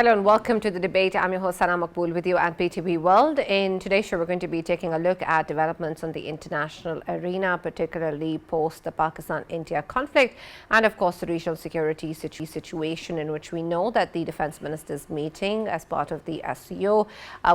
Hello and welcome to the debate. I'm your host Sana Makbool with you at PTV World. In today's show, we're going to be taking a look at developments on the international arena, particularly post the Pakistan-India conflict, and of course the regional security situation, in which we know that the defense ministers' meeting as part of the SCO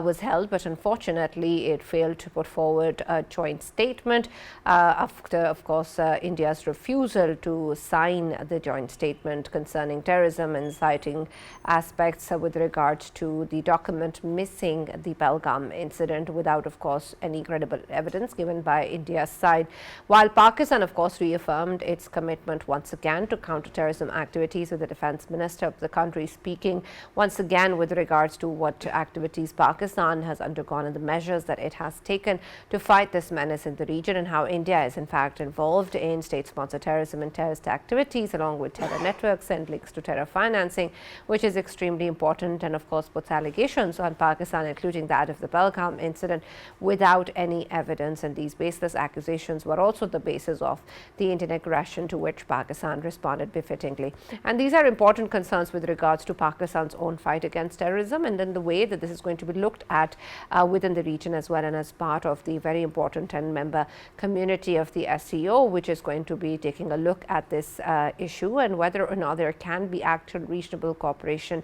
was held, but unfortunately it failed to put forward a joint statement after, of course, India's refusal to sign the joint statement concerning terrorism and citing aspects with regard to the document missing the Pahalgam incident without, of course, any credible evidence given by India's side. While Pakistan, of course, reaffirmed its commitment once again to counterterrorism activities, with the defense minister of the country speaking once again with regards to what activities Pakistan has undergone and the measures that it has taken to fight this menace in the region, and how India is in fact involved in state-sponsored terrorism and terrorist activities along with terror networks and links to terror financing, which is extremely important, and of course puts allegations on Pakistan, including that of the Pahalgam incident, without any evidence. And these baseless accusations were also the basis of the Indian aggression, to which Pakistan responded befittingly. And these are important concerns with regards to Pakistan's own fight against terrorism, and then the way that this is going to be looked at within the region as well, and as part of the very important 10-member community of the SCO, which is going to be taking a look at this issue and whether or not there can be actual reasonable cooperation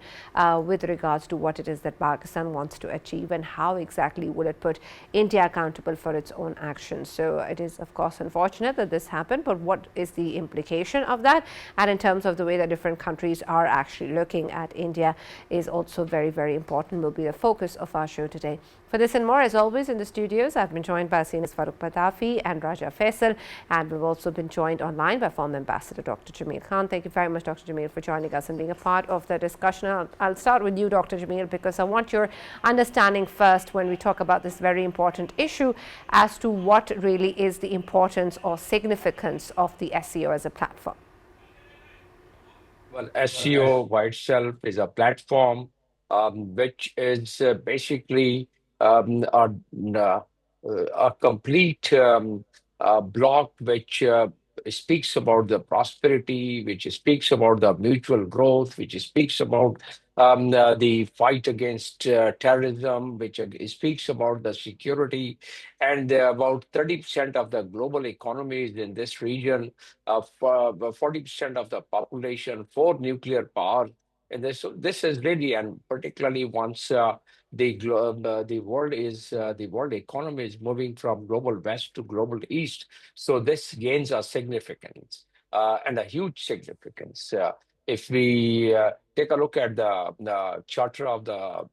with regards to what it is that Pakistan wants to achieve, and how exactly will it put India accountable for its own actions. So it is, of course, unfortunate that this happened, but what is the implication of that? And in terms of the way that different countries are actually looking at India is also very, very important, will be the focus of our show today. For this and more, as always, in the studios, I've been joined by seniors Farooq Patafi and Raja Faisal, and we've also been joined online by former Ambassador Dr. Jameel Khan. Thank you very much, Dr. Jameel, for joining us and being a part of the discussion. I'll start with you, Dr. Jameel, because I want your understanding first when we talk about this very important issue as to what really is the importance or significance of the SCO as a platform. Well, SEO by itself is a platform which is basically a complete block which speaks about the prosperity, which speaks about the mutual growth, which speaks about the fight against terrorism, which speaks about the security, and about 30% of the global economies in this region, 40% of the population for nuclear power. And this is really, and particularly once the world economy is moving from global west to global east. So this gains a significance and a huge significance. If we take a look at the charter of the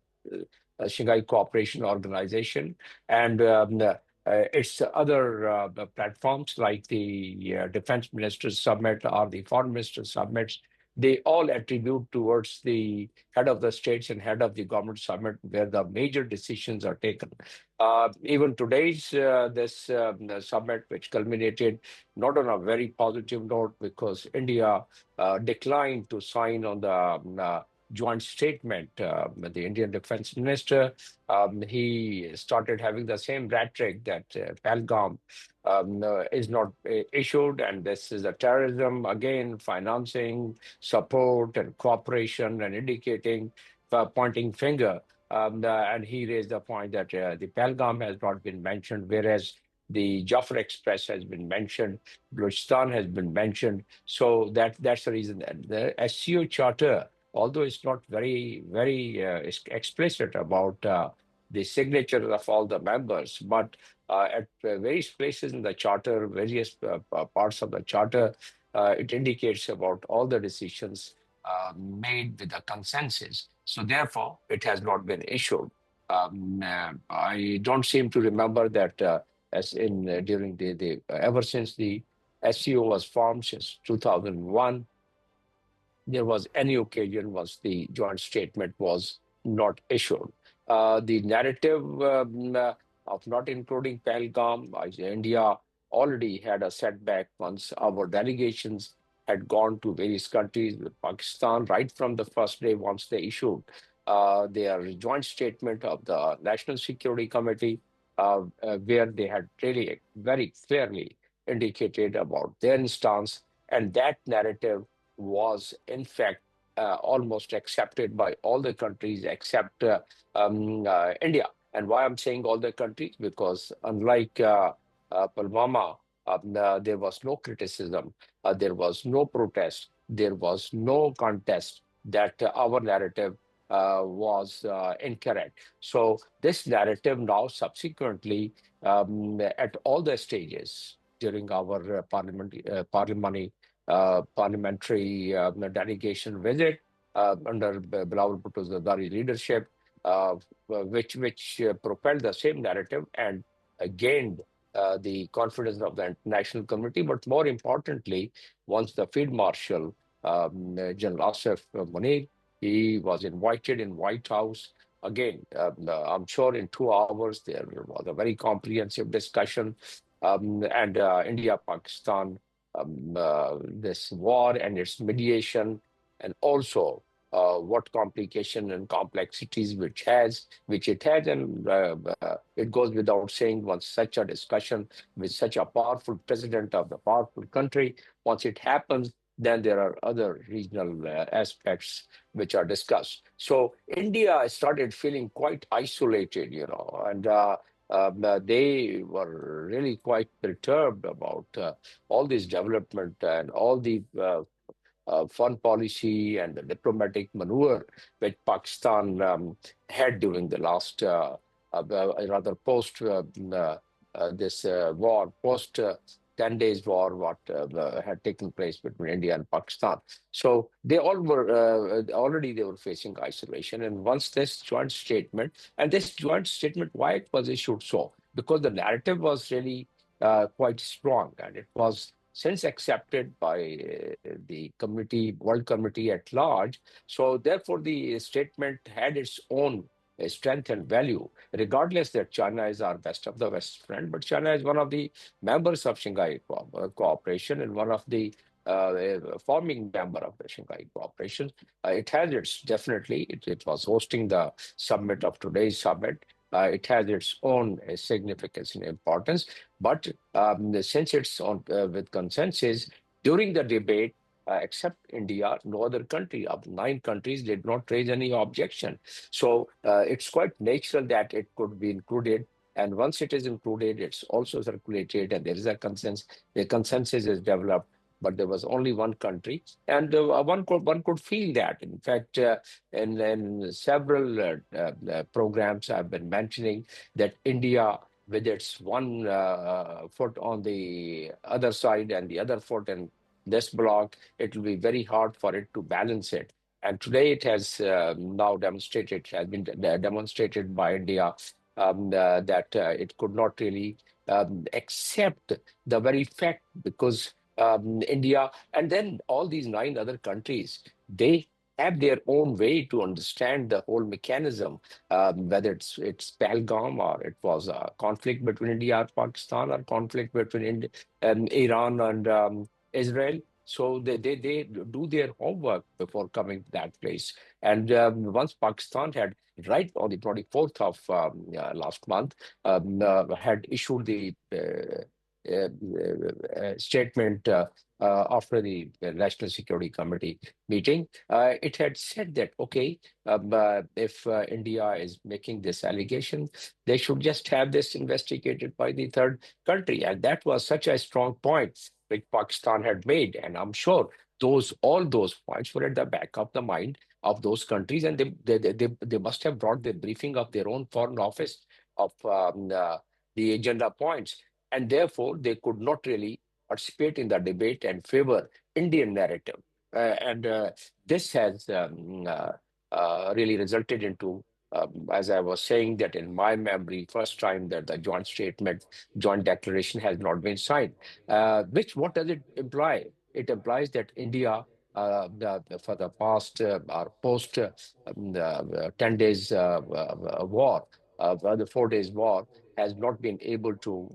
Shanghai Cooperation Organization and its other platforms like the Defense Ministers Summit or the Foreign Ministers Summits, they all attribute towards the head of the states and head of the government summit where the major decisions are taken. Even today's this summit, which culminated not on a very positive note because India declined to sign on the joint statement. The Indian Defense Minister, he started having the same rhetoric that Pahalgam is not issued, and this is a terrorism, again, financing, support, and cooperation, and indicating, pointing finger. And he raised the point that the Pahalgam has not been mentioned, whereas the Jaffa Express has been mentioned, Balochistan has been mentioned. So that's the reason that the SCO charter, although it's not very explicit about the signatures of all the members, but at various places in the charter, various parts of the charter, it indicates about all the decisions made with a consensus. So therefore, it has not been issued. I don't seem to remember that as in during the ever since the SCO was formed since 2001, there was any occasion was the joint statement was not issued. The narrative of not including Pahalgam, India already had a setback once our delegations had gone to various countries, Pakistan, right from the first day once they issued their joint statement of the National Security Committee, where they had really very clearly indicated about their stance, and that narrative was in fact almost accepted by all the countries except India. And why I'm saying all the countries? Because unlike Pulwama, there was no criticism, there was no protest, there was no contest that our narrative was incorrect. So this narrative now subsequently at all the stages during our parliamentary delegation visit under Bilawal Bhutto Zardari leadership, which propelled the same narrative and gained the confidence of the international community. But more importantly, once the Field Marshal, General Asif Munir, he was invited in White House. Again, I'm sure in 2 hours there was a very comprehensive discussion, and India-Pakistan, this war and its mediation, and also what complication and complexities which it has, and it goes without saying, once such a discussion with such a powerful president of the powerful country, once it happens, then there are other regional aspects which are discussed. So India started feeling quite isolated, and they were really quite perturbed about all this development and all the foreign policy and the diplomatic maneuver which Pakistan had during the last, rather post this war, post 10 days war, what had taken place between India and Pakistan. So they all were already they were facing isolation. And once this joint statement, why it was issued so? Because the narrative was really quite strong, and it was since accepted by the committee, World Committee at large. So therefore, the statement had its own strength and value, regardless that China is our best of the West friend, but China is one of the members of Shanghai Cooperation and one of the forming member of the Shanghai Cooperation. It has its, definitely, it was hosting the summit of today's summit. It has its own significance and importance. But since it's on with consensus, during the debate, except India, no other country of 9 countries did not raise any objection. So it's quite natural that it could be included. And once it is included, it's also circulated, and there is a consensus. The consensus is developed, but there was only one country, and one could feel that. In fact, in several programs, I've been mentioning that India, with its one foot on the other side and the other foot in this block, it will be very hard for it to balance it. And today it has now demonstrated, has been demonstrated by India that it could not really accept the very fact, because India and then all these 9 other countries, they have their own way to understand the whole mechanism, whether it's Pahalgam, or it was a conflict between India and Pakistan, or conflict between Iran and Israel. So they do their homework before coming to that place. And once Pakistan had, right on the 24th of last month, had issued the statement after the National Security Committee meeting, it had said that, okay, if India is making this allegation, they should just have this investigated by the third country. And that was such a strong point which Pakistan had made. And I'm sure all those points were at the back of the mind of those countries. And they must have brought the briefing of their own foreign office of the agenda points. And therefore, they could not really participate in the debate and favor Indian narrative. And this has really resulted into, as I was saying, that in my memory, first time that the joint declaration has not been signed. What does it imply? It implies that India, for the past or post 10 days war, the 4 days war, has not been able to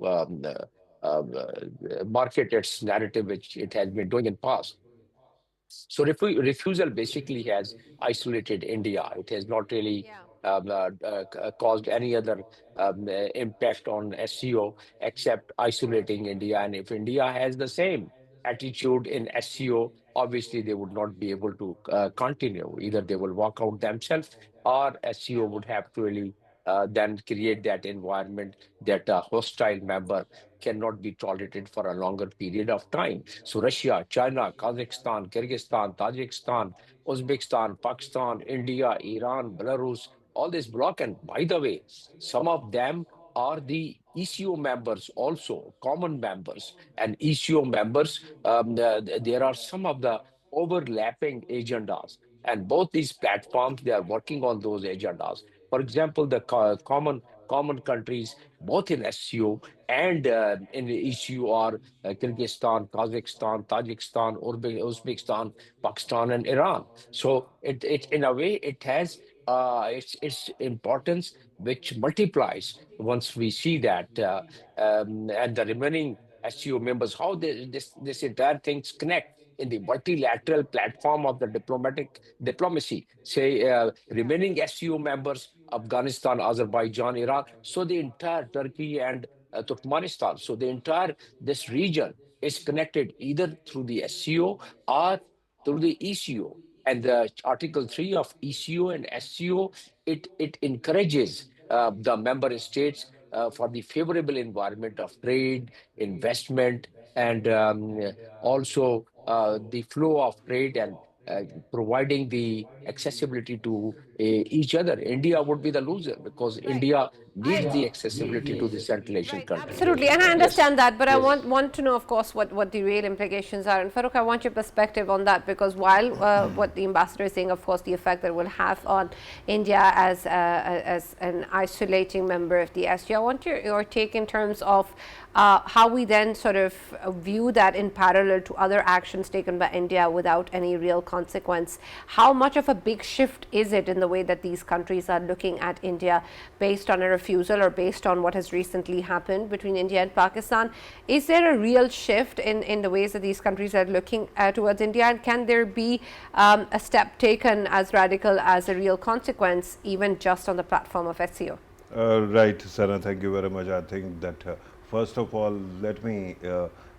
market its narrative, which it has been doing in past. So refusal basically has isolated India. It has not really Yeah. caused any other impact on SCO except isolating India. And if India has the same attitude in SCO obviously they would not be able to continue. Either they will walk out themselves, or SCO would have to really then create that environment that a hostile member cannot be tolerated for a longer period of time. So Russia, China, Kazakhstan, Kyrgyzstan, Tajikistan, Uzbekistan, Pakistan, India, Iran, Belarus, all this bloc. And by the way, some of them are the ECO members also, common members. And ECO members, there are some of the overlapping agendas. And both these platforms, they are working on those agendas. For example, the common countries, both in SCO and in the ECU, are Kyrgyzstan, Kazakhstan, Tajikistan, Uzbekistan, Pakistan, and Iran. So it in a way it has its importance, which multiplies once we see that, and the remaining SCO members, how this entire things connect in the multilateral platform of the diplomacy. Say remaining SCO members, Afghanistan, Azerbaijan, Iran, so the entire Turkey and Turkmenistan. So the entire this region is connected either through the SCO or through the ECO. And the Article 3 of ECO and SCO, it encourages the member states for the favorable environment of trade, investment, and also the flow of trade, and providing the accessibility to each other. India would be the loser because Right. India needs I the accessibility to the Central Asian Right, countries. absolutely. And I Yes, understand that, but I yes. want to know, of course, what the real implications are. And Farooq, I want your perspective on that, because while what the ambassador is saying, of course, the effect that it will have on India as an isolating member of the SGO, I want your take in terms of how we then sort of view that in parallel to other actions taken by India without any real consequence. How much of a big shift is it in the way that these countries are looking at India based on a refusal or based on what has recently happened between India and Pakistan? Is there a real shift in the ways that these countries are looking towards India, and can there be a step taken as radical as a real consequence, even just on the platform of SCO? Right, Sana, thank you very much. I think that first of all, let me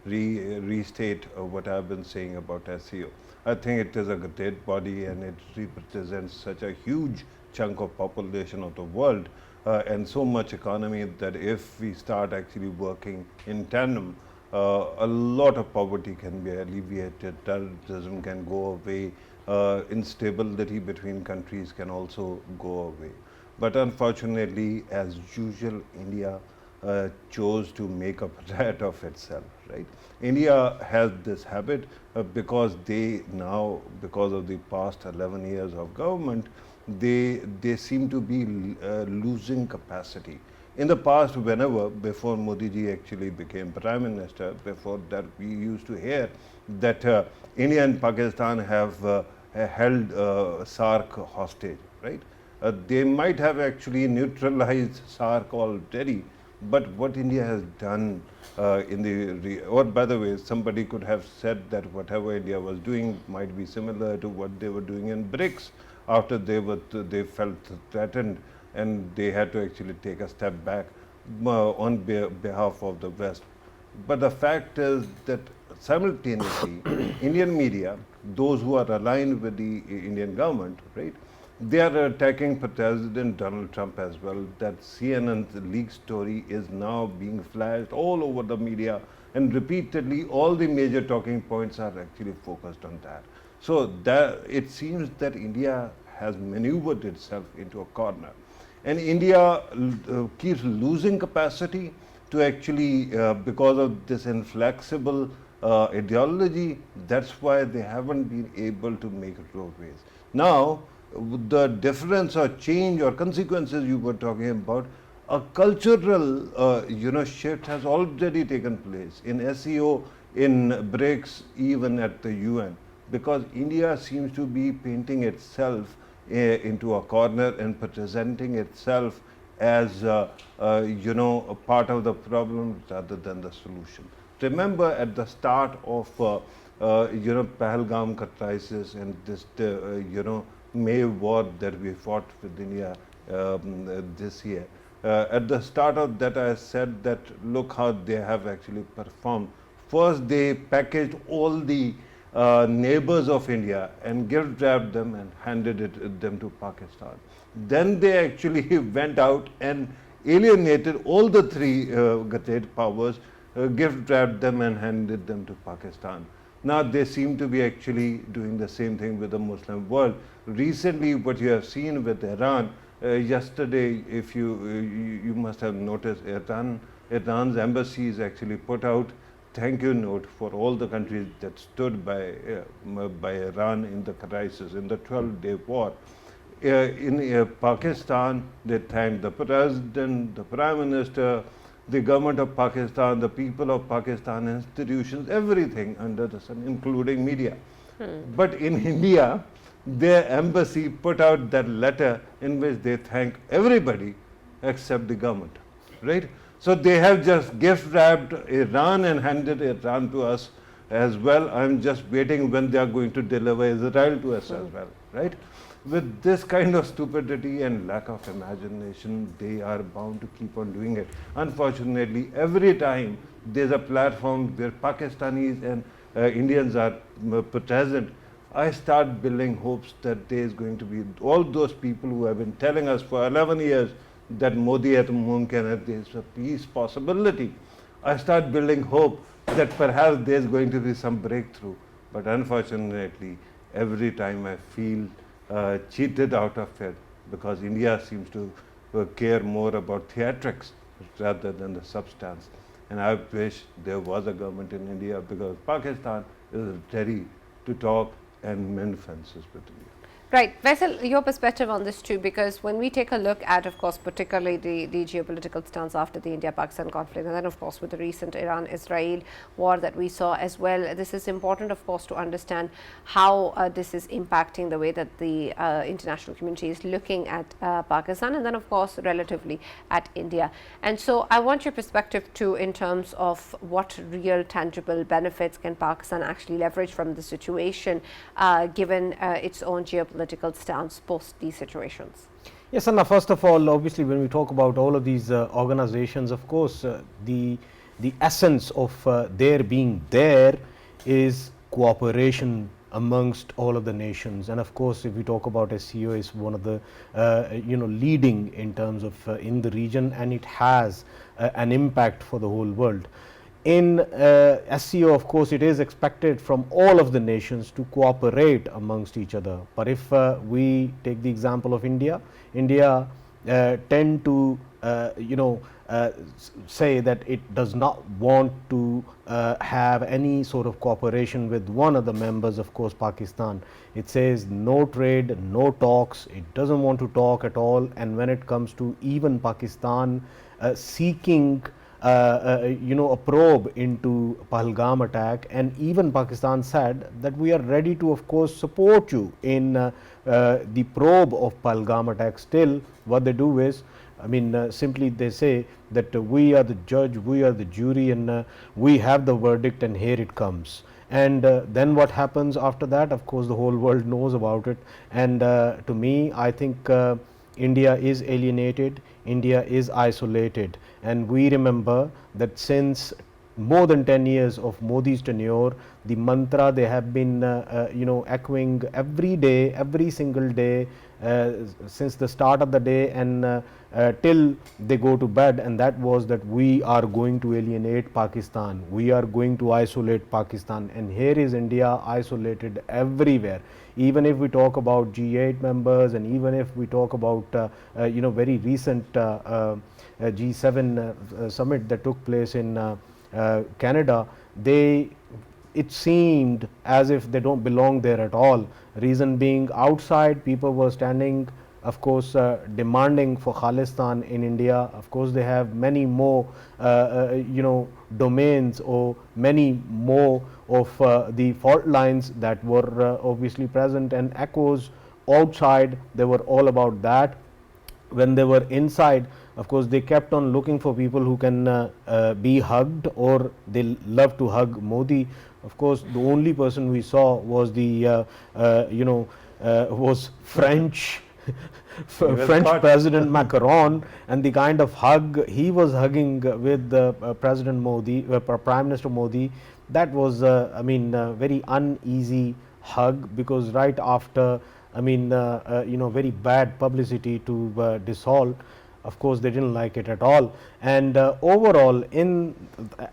restate what I've been saying about SEO. I think it is a great body and it represents such a huge chunk of population of the world and so much economy that if we start actually working in tandem, a lot of poverty can be alleviated, terrorism can go away, instability between countries can also go away. But unfortunately, as usual, India chose to make a rat of itself, right? India has this habit because they now, because of the past 11 years of government, they seem to be losing capacity. In the past, whenever, before Modi ji actually became Prime Minister, before that we used to hear that India and Pakistan have held SARC hostage, right? They might have actually neutralized SARC already, but what India has done or by the way, somebody could have said that whatever India was doing might be similar to what they were doing in BRICS after they felt threatened and they had to actually take a step back on behalf of the West. But the fact is that simultaneously, Indian media, those who are aligned with the Indian government, right, they are attacking President Donald Trump as well. That CNN's leak story is now being flashed all over the media, and repeatedly all the major talking points are actually focused on that. So that it seems that India has maneuvered itself into a corner, and India keeps losing capacity to actually because of this inflexible ideology. That's why they haven't been able to make roadways. Now, the difference or change or consequences you were talking about, a cultural shift has already taken place in SEO, in BRICS, even at the UN, because India seems to be painting itself into a corner and presenting itself as a part of the problem rather than the solution. Remember at the start of Pahalgam crisis and this May war that we fought with India this year. At the start of that, I said that look how they have actually performed. First, they packaged all the neighbors of India and gift wrapped them and handed them to Pakistan. Then they actually went out and alienated all the three great powers, gift wrapped them and handed them to Pakistan. Now they seem to be actually doing the same thing with the Muslim world. Recently, what you have seen with Iran, yesterday, if you must have noticed, Iran's embassy is actually put out thank you note for all the countries that stood by Iran in the crisis, in the 12-day war. In Pakistan, they thanked the president, the prime minister, the government of Pakistan, the people of Pakistan, institutions, everything under the sun, including media. But in India, their embassy put out that letter in which they thank everybody except the government, right? So they have just gift wrapped Iran and handed Iran to us as well. I'm just waiting when they are going to deliver Israel to us as well, right? With this kind of stupidity and lack of imagination, they are bound to keep on doing it. Unfortunately, every time there's a platform where Pakistanis and Indians are present, I start building hopes that there is going to be all those people who have been telling us for 11 years that Modi at Mumkin, there is a peace possibility. I start building hope that perhaps there is going to be some breakthrough. But unfortunately, every time I feel cheated out of it, because India seems to care more about theatrics rather than the substance. And I wish there was a government in India, because Pakistan is ready to talk and mend fences with India. Right. Faisal, your perspective on this too, because when we take a look at, of course, particularly the geopolitical stance after the India-Pakistan conflict, and then, of course, with the recent Iran-Israel war that we saw as well, this is important, of course, to understand how this is impacting the way that the international community is looking at Pakistan, and then, of course, relatively at India. And so I want your perspective too in terms of what real tangible benefits can Pakistan actually leverage from the situation, given its own geopolitical stance post these situations. Yes, Anna, first of all, obviously when we talk about all of these organizations, of course, the essence of their being there is cooperation amongst all of the nations. And of course, if we talk about SCO, is one of the leading in terms of in the region, and it has an impact for the whole world. In SCO, of course, it is expected from all of the nations to cooperate amongst each other. But if we take the example of India, India tend to say that it does not want to have any sort of cooperation with one of the members, of course, Pakistan. It says no trade, no talks. It doesn't want to talk at all. And when it comes to even Pakistan seeking a probe into Pahalgam attack, and even Pakistan said that we are ready to, of course, support you in the probe of Pahalgam attack. Still, what they do is, simply they say that we are the judge, we are the jury, and we have the verdict, and here it comes. And then what happens after that? Of course, the whole world knows about it. And to me, I think India is alienated, India is isolated, and we remember that since more than 10 years of Modi's tenure, the mantra they have been echoing every day, every single day, since the start of the day and till they go to bed, and that was that we are going to alienate Pakistan, we are going to isolate Pakistan. And here is India isolated everywhere. Even if we talk about G8 members, and even if we talk about very recent G7 summit that took place in Canada, it seemed as if they don't belong there at all. Reason being, outside people were standing, of course, demanding for Khalistan in India. Of course, they have many more domains, or many more of the fault lines that were obviously present, and echoes outside, they were all about that. When they were inside, of course, they kept on looking for people who can be hugged, or they love to hug Modi. Of course, the only person we saw was the was French President Macron, and the kind of hug he was hugging with President Modi, Prime Minister Modi, that was, I mean, very uneasy hug, because right after, I mean, very bad publicity to dissolve, of course they didn't like it at all. And overall, in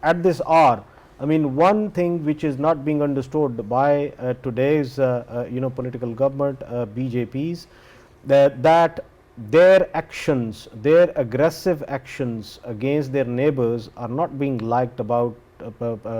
at this hour, I mean, one thing which is not being understood by today's political government, BJPs, that their actions, their aggressive actions against their neighbors are not being liked about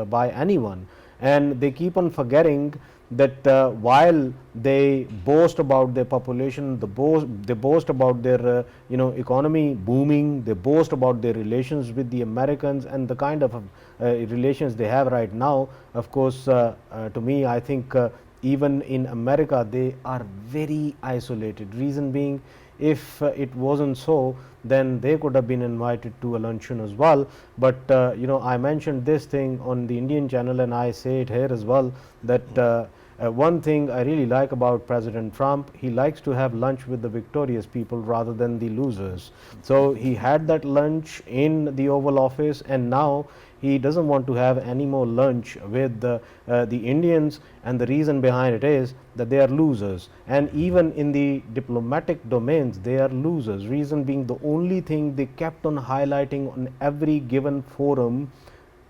by anyone. And they keep on forgetting that while they boast about their population, they boast about their economy booming, they boast about their relations with the Americans and the kind of relations they have right now. Of course, to me, I think even in America they are very isolated. Reason being, if it wasn't so, then they could have been invited to a luncheon as well. But I mentioned this thing on the Indian channel, and I say it here as well, that one thing I really like about President Trump, he likes to have lunch with the victorious people rather than the losers. So he had that lunch in the Oval Office, and now he doesn't want to have any more lunch with the Indians, and the reason behind it is that they are losers. And even in the diplomatic domains, they are losers. Reason being, the only thing they kept on highlighting on every given forum,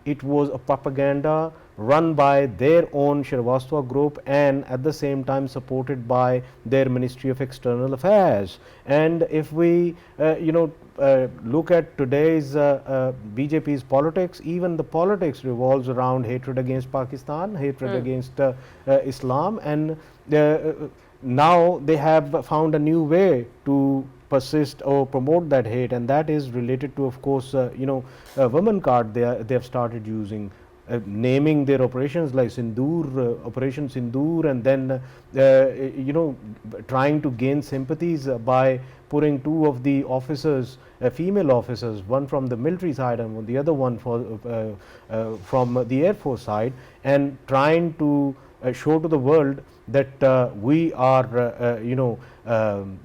it was a propaganda run by their own Shrivastava group, and at the same time supported by their Ministry of External Affairs. And if we look at today's BJP's politics, even the politics revolves around hatred against Pakistan, hatred against Islam, and now they have found a new way to persist or promote that hate, and that is related to, of course, women card they have started using, naming their operations like Sindoor, Operation Sindoor, and then trying to gain sympathies by putting two of the officers, female officers, one from the military side and the other one from the Air Force side, and trying to show to the world that we are,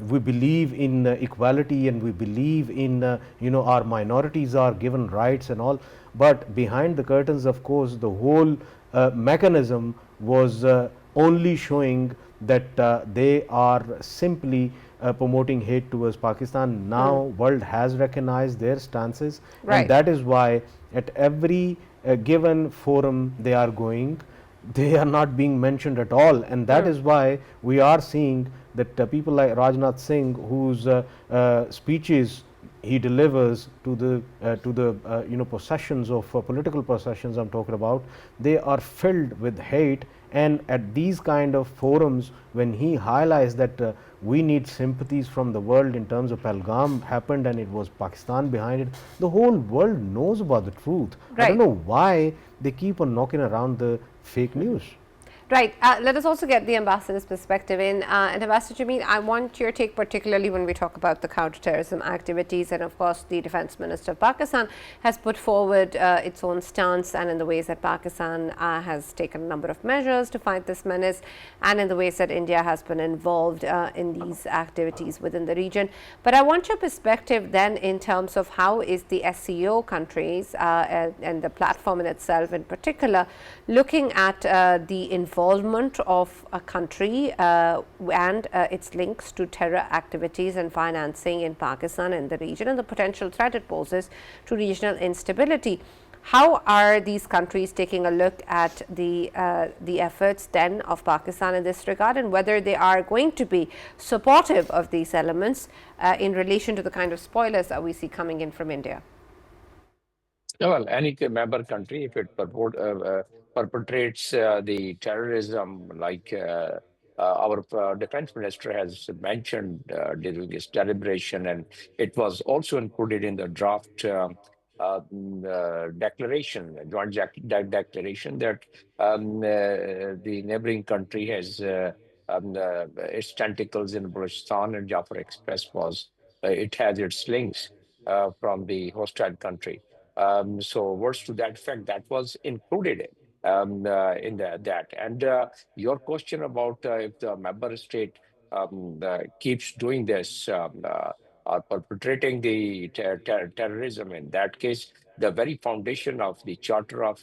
we believe in equality, and we believe in, our minorities are given rights and all. But behind the curtains, of course, the whole mechanism was only showing that they are simply promoting hate towards Pakistan. Now world has recognized their stances, and that is why at every given forum they are going, they are not being mentioned at all. And that is why we are seeing that people like Rajnath Singh, whose speeches he delivers to the possessions of political possessions I'm talking about, they are filled with hate. And at these kind of forums, when he highlights that we need sympathies from the world in terms of Pahalgam happened and it was Pakistan behind it, the whole world knows about the truth. I don't know why they keep on knocking around the fake news. Right. Let us also get the ambassador's perspective in. And Ambassador Jameel, I want your take, particularly when we talk about the counterterrorism activities. And of course, the Defense Minister of Pakistan has put forward its own stance, and in the ways that Pakistan has taken a number of measures to fight this menace, and in the ways that India has been involved in these activities within the region. But I want your perspective then in terms of how is the SCO countries and the platform in itself in particular looking at the involvement of a country and its links to terror activities and financing in Pakistan and the region, and the potential threat it poses to regional instability. How are these countries taking a look at the efforts then of Pakistan in this regard, and whether they are going to be supportive of these elements in relation to the kind of spoilers that we see coming in from India? Well, any member country, if it perpetrates the terrorism, like our defense minister has mentioned during his deliberation, and it was also included in the draft declaration, joint declaration, that the neighboring country has its tentacles in Balochistan, and Jafar Express was, it has its links from the hostile country. So words to that effect, that was included in that. And your question about if the member state keeps doing this, or perpetrating the terrorism, in that case, the very foundation of the Charter of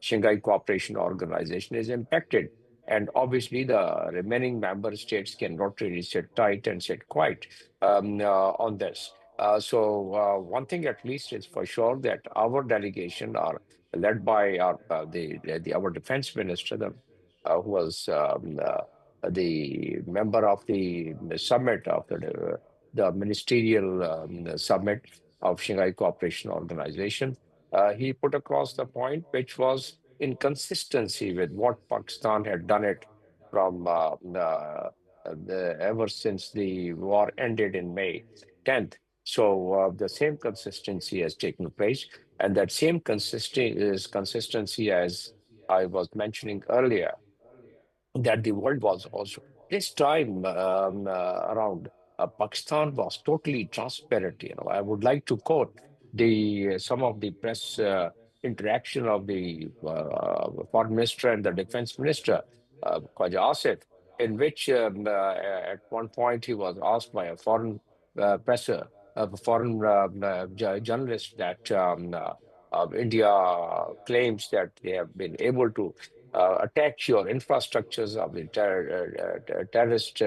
Shanghai Cooperation Organization is impacted. And obviously, the remaining member states cannot really sit tight and sit quiet on this. So one thing at least is for sure that our delegation are led by our defense minister, who was the member of the summit of the ministerial summit of Shanghai Cooperation Organization. He put across the point, which was in consistency with what Pakistan had done it from ever since the war ended in May 10th. So the same consistency has taken place, and that same consistency, as I was mentioning earlier, that the world was also this time around. Pakistan was totally transparent. I would like to quote the some of the press interaction of the foreign minister and the defense minister, Khwaja Asif, in which at one point he was asked by a foreign presser, a foreign journalist, that India claims that they have been able to attach your infrastructures of the terrorist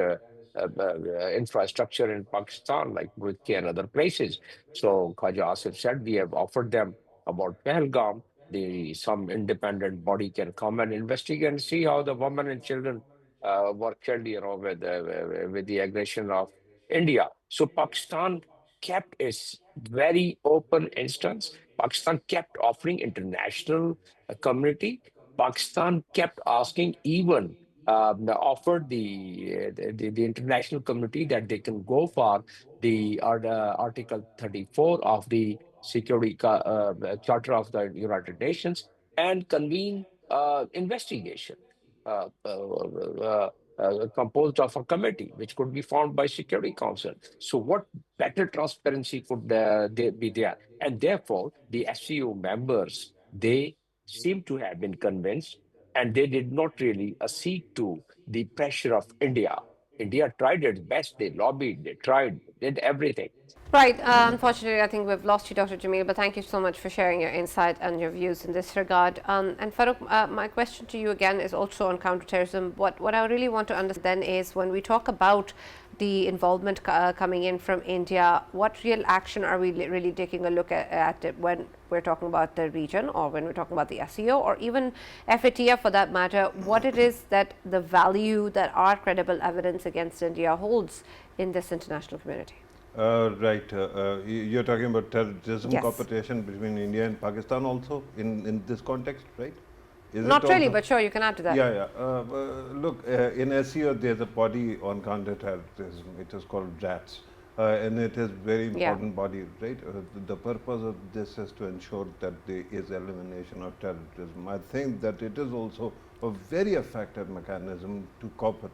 infrastructure in Pakistan, like Gurki and other places. So Khwaja Asif said, we have offered them about Pahalgam. Some independent body can come and investigate and see how the women and children were killed, with the aggression of India. So Pakistan kept its very open instance. Pakistan kept offering international community. Pakistan kept asking, even offered the international community that they can go for the Article 34 of the Security Charter of the United Nations and convene investigation composed of a committee which could be formed by Security Council. So what better transparency could be there? And therefore, the SCO members, they seem to have been convinced, and they did not really accede to the pressure of India. India tried its best. They lobbied, they tried, did everything. Right. Unfortunately, I think we've lost you, Dr. Jamil, but thank you so much for sharing your insight and your views in this regard. And Farooq, my question to you again is also on counterterrorism. What I really want to understand then is, when we talk about the involvement coming in from India, what real action are we really taking a look at it when we're talking about the region, or when we're talking about the SCO, or even FATF for that matter? What it is that the value that our credible evidence against India holds in this international community? Right. You're talking about terrorism Yes. cooperation between India and Pakistan also in this context, right? Is Not it really, also? but sure, you can add to that. Yeah, yeah. Look, in SCO, there's a body on counter-terrorism. It is called RATS. And it is very important body, right? The purpose of this is to ensure that there is elimination of terrorism. I think that it is also a very effective mechanism to cooperate.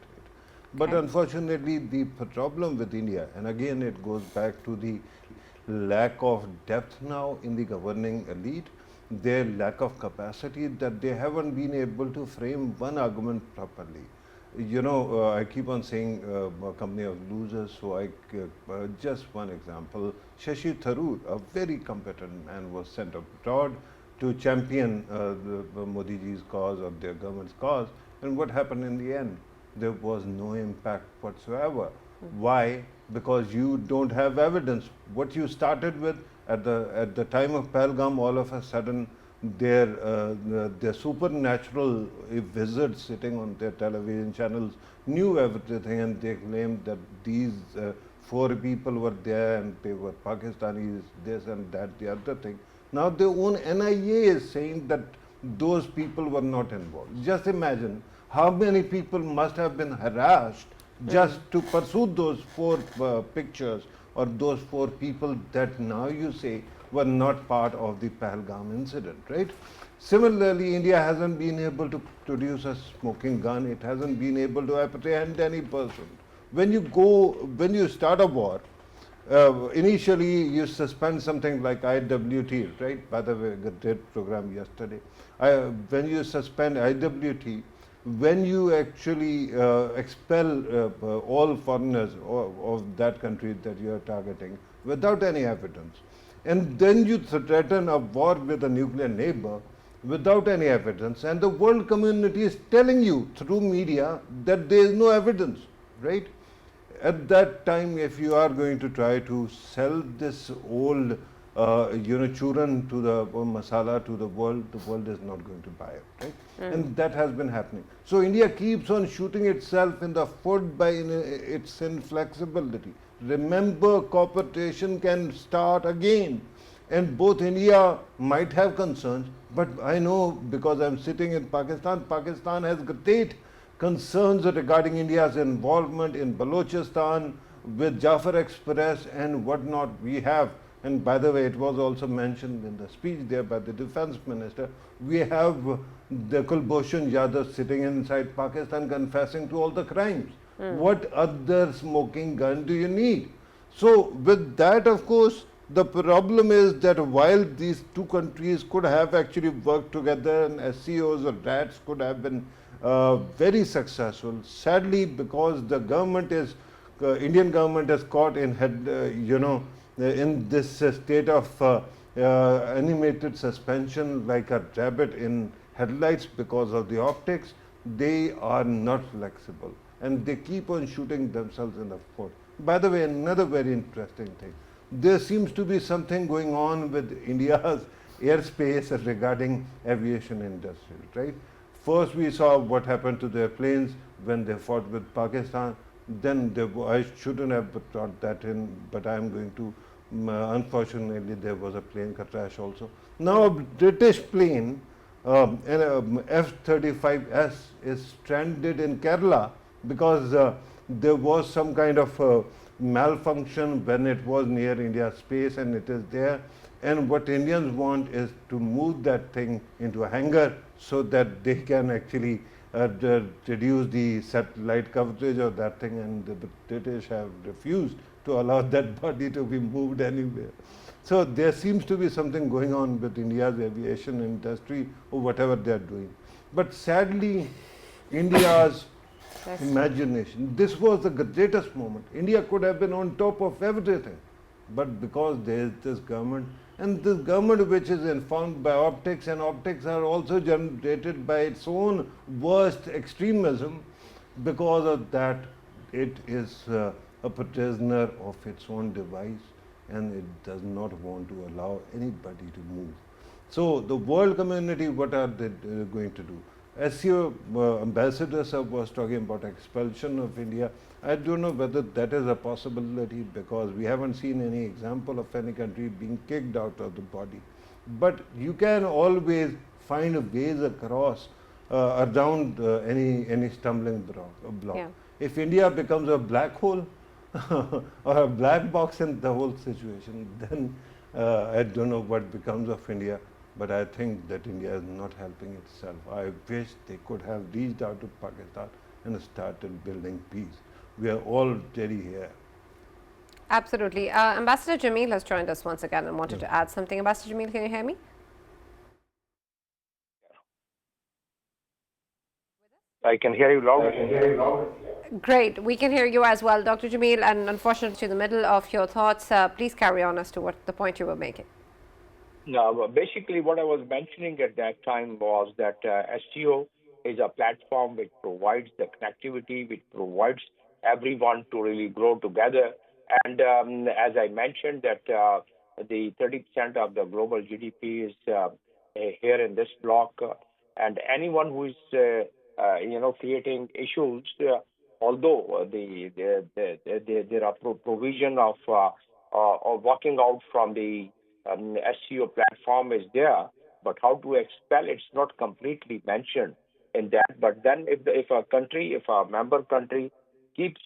But unfortunately, the problem with India, and again it goes back to the lack of depth now in the governing elite, their lack of capacity, that they haven't been able to frame one argument properly. I keep on saying a company of losers, so just one example. Shashi Tharoor, a very competent man, was sent abroad to champion Modi ji's cause or their government's cause, and what happened in the end? There was no impact whatsoever. Why? Because you don't have evidence. What you started with at the time of Pahalgam, all of a sudden their supernatural wizards sitting on their television channels knew everything, and they claimed that these 4 people were there and they were Pakistanis, this and that, the other thing. Now their own NIA is saying that those people were not involved. Just imagine how many people must have been harassed just to pursue those 4 pictures or those 4 people that now you say were not part of the Pahalgam incident, right? Similarly, India hasn't been able to produce a smoking gun. It hasn't been able to apprehend any person. When you start a war, initially you suspend something like IWT, right? By the way, I did program yesterday. When you suspend IWT, when you actually expel all foreigners of that country that you are targeting without any evidence, and then you threaten a war with a nuclear neighbor without any evidence, and the world community is telling you through media that there is no evidence, right? At that time, if you are going to try to sell this old, churran to the masala to the world is not going to buy it, right? And that has been happening. So India keeps on shooting itself in the foot by its inflexibility. Remember, cooperation can start again. And both India might have concerns, but I know because I'm sitting in Pakistan, Pakistan has great concerns regarding India's involvement in Balochistan with Jafar Express and whatnot we have. And by the way, it was also mentioned in the speech there by the defense minister. We have the Kulbhushan Yadav sitting inside Pakistan confessing to all the crimes. What other smoking gun do you need? So, with that, of course, the problem is that while these two countries could have actually worked together and SCOs or RATs could have been very successful, sadly, because the government is, Indian government is caught in in this state of animated suspension like a rabbit in headlights because of the optics, they are not flexible and they keep on shooting themselves in the foot. By the way, another very interesting thing, there seems to be something going on with India's airspace regarding aviation industry, right? First, we saw what happened to their planes when they fought with Pakistan. Then I shouldn't have brought that in, but I am going to. Unfortunately, there was a plane crash also. Now, a British plane, F-35S, is stranded in Kerala because there was some kind of malfunction when it was near India's space and it is there. And what Indians want is to move that thing into a hangar so that they can actually reduce the satellite coverage of that thing, and the British have refused to allow that body to be moved anywhere. So there seems to be something going on with India's aviation industry or whatever they are doing. But sadly, India's imagination, this was the greatest moment. India could have been on top of everything. But because there is this government, and this government which is informed by optics, and optics are also generated by its own worst extremism, because of that, it is a prisoner of its own device and it does not want to allow anybody to move. So the world community, what are they going to do? SCO ambassador sir was talking about expulsion of India. I don't know whether that is a possibility because we haven't seen any example of any country being kicked out of the body. But you can always find ways across around any stumbling block. Yeah. If India becomes a black hole or a black box in the whole situation, then I don't know what becomes of India. But I think that India is not helping itself. I wish they could have reached out to Pakistan and started building peace. We are already here. Absolutely. Ambassador Jamil has joined us once again and wanted to add something. Ambassador Jamil, can you hear me? I can hear you loud. Great. We can hear you as well, Dr. Jamil. And unfortunately, in the middle of your thoughts, please carry on as to what the point you were making. Now, basically, what I was mentioning at that time was that SCO is a platform which provides the connectivity, which provides everyone to really grow together. And as I mentioned, that the 30% of the global GDP is here in this block, and anyone who is, creating issues, although there are provision of walking out from the SCO platform is there, but how to expel it's not completely mentioned in that. But then if a country, if a member country keeps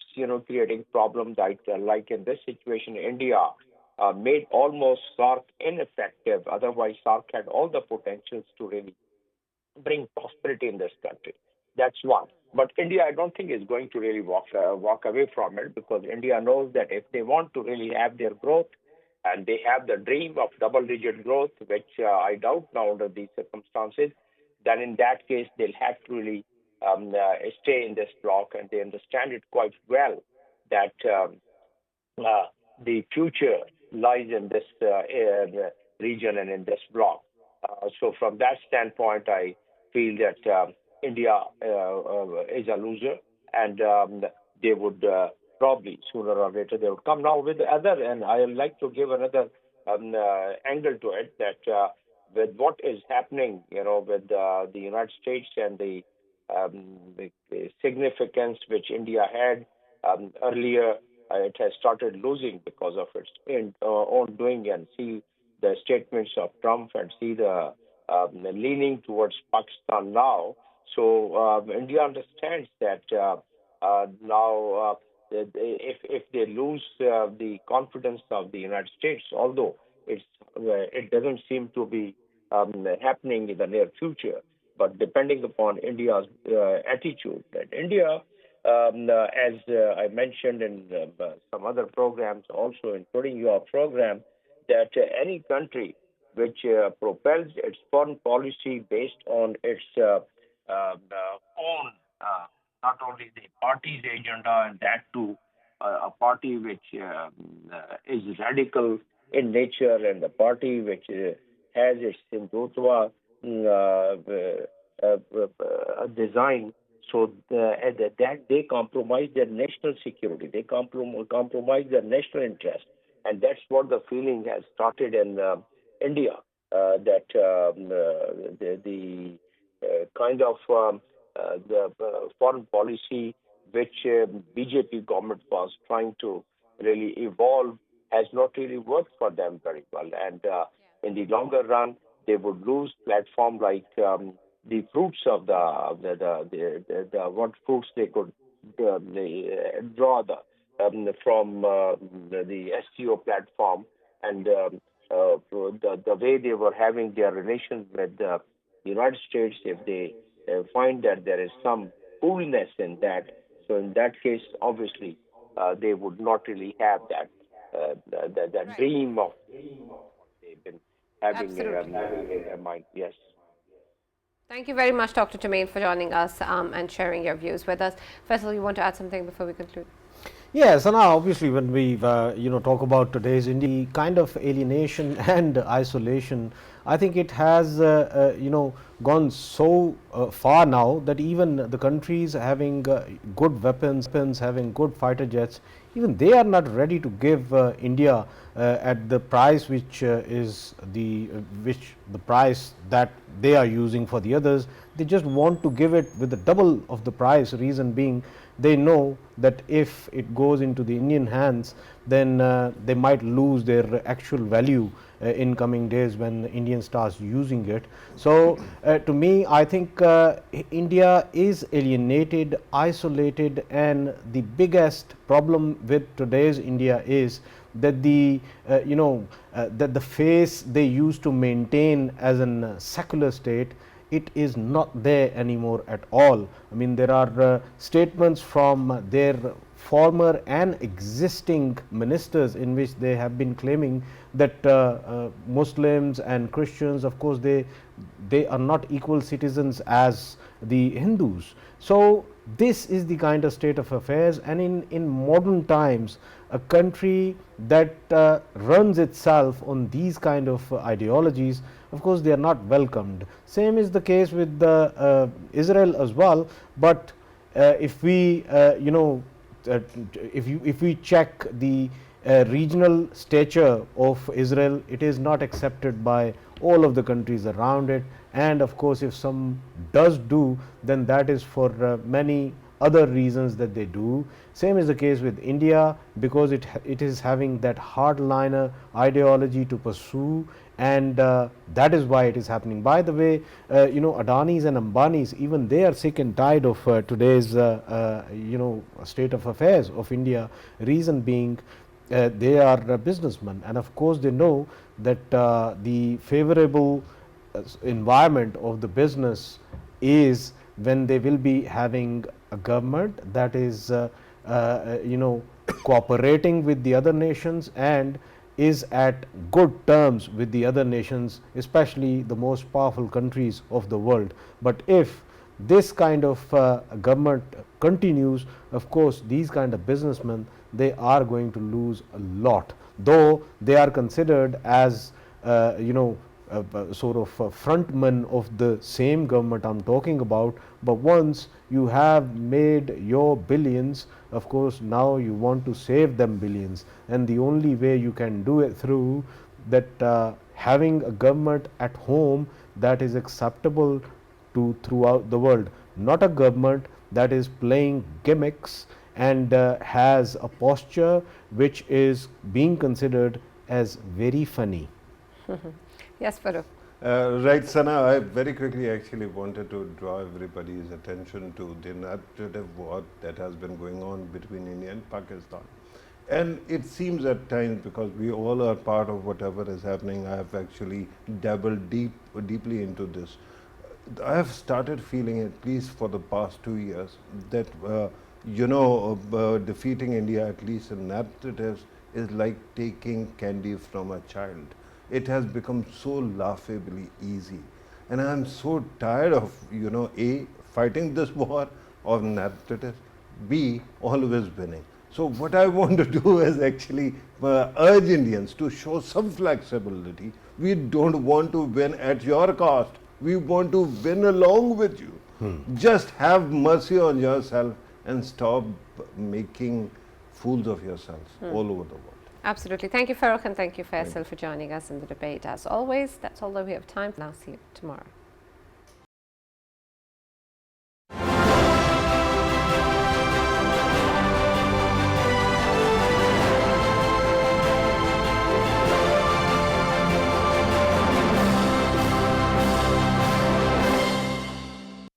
creating problems like in this situation, India made almost SARC ineffective. Otherwise, SARC had all the potentials to really bring prosperity in this country. That's one. But India, I don't think is going to really walk away from it, because India knows that if they want to really have their growth, and they have the dream of double-digit growth, which I doubt now under these circumstances, then in that case they'll have to really stay in this bloc, and they understand it quite well that the future lies in this region and in this bloc. So from that standpoint, I feel that India is a loser, and they would probably sooner or later they would come. Now with the other, and I would like to give another angle to it, that with what is happening, with the United States and the significance which India had earlier, it has started losing because of its own doing, and see the statements of Trump, and see the leaning towards Pakistan now. So India understands that now if they lose the confidence of the United States, although it doesn't seem to be happening in the near future, but depending upon India's attitude, that India, as I mentioned in some other programs, also including your program, that any country which propels its foreign policy based on its own, not only the party's agenda, and that too, a party which is radical in nature, and a party which has its Hindutva design, so that they compromise their national security, they compromise their national interest, and that's what the feeling has started in India, that the kind of the foreign policy which BJP government was trying to really evolve has not really worked for them very well, and in the longer run, they would lose platform like the fruits of the what fruits they could draw from the SCO platform, and the way they were having their relations with the United States. If they find that there is some coolness in that, so in that case, obviously, they would not really have that dream of what they've been having Absolutely. in their mind. Yes. Thank you very much, Dr. Tamain, for joining us and sharing your views with us. Faisal, you want to add something before we conclude? Yes, and now obviously when we talk about today's India kind of alienation and isolation, I think it has gone so far now that even the countries having good weapons, having good fighter jets, even they are not ready to give India at the price which is the price that they are using for the others. They just want to give it with the double of the price. Reason being, they know that if it goes into the Indian hands, then they might lose their actual value in coming days when Indian starts using it. So to me, I think India is alienated, isolated, and the biggest problem with today's India is that that the face they used to maintain as a secular state, it is not there anymore at all. I mean, there are statements from their former and existing ministers in which they have been claiming that Muslims and Christians, of course, they are not equal citizens as the Hindus. So this is the kind of state of affairs, and in modern times, a country that runs itself on these kind of ideologies, of course, they are not welcomed. Same is the case with Israel as well. But if we if we check the regional stature of Israel, it is not accepted by all of the countries around it, and of course, if some does do, then that is for many other reasons that they do. Same is the case with India, because it is having that hardliner ideology to pursue, and that is why it is happening. By the way, Adanis and Ambanis, even they are sick and tired of today's state of affairs of India. Reason being, they are businessmen, and of course they know that the favorable environment of the business is when they will be having a government that is cooperating with the other nations and is at good terms with the other nations, especially the most powerful countries of the world. But if this kind of government continues, of course, these kind of businessmen, they are going to lose a lot, though they are considered as sort of frontmen of the same government I'm talking about. But once you have made your billions, of course, now you want to save them billions, and the only way you can do it through that having a government at home that is acceptable to throughout the world, not a government that is playing gimmicks and has a posture which is being considered as very funny. Yes, Farooq. Right, Sana, I very quickly actually wanted to draw everybody's attention to the narrative war that has been going on between India and Pakistan. And it seems at times, because we all are part of whatever is happening, I have actually dabbled deeply into this. I have started feeling, at least for the past 2 years, that defeating India, at least in narratives, is like taking candy from a child. It has become so laughably easy, and I am so tired of A, fighting this war of narratives, B, always winning. So what I want to do is actually urge Indians to show some flexibility. We don't want to win at your cost. We want to win along with you. Just have mercy on yourself and stop making fools of yourselves all over the world. Absolutely. Thank you, Farooq, and thank you, Faisal, for joining us in the debate. As always, that's all that we have time for now. See you tomorrow.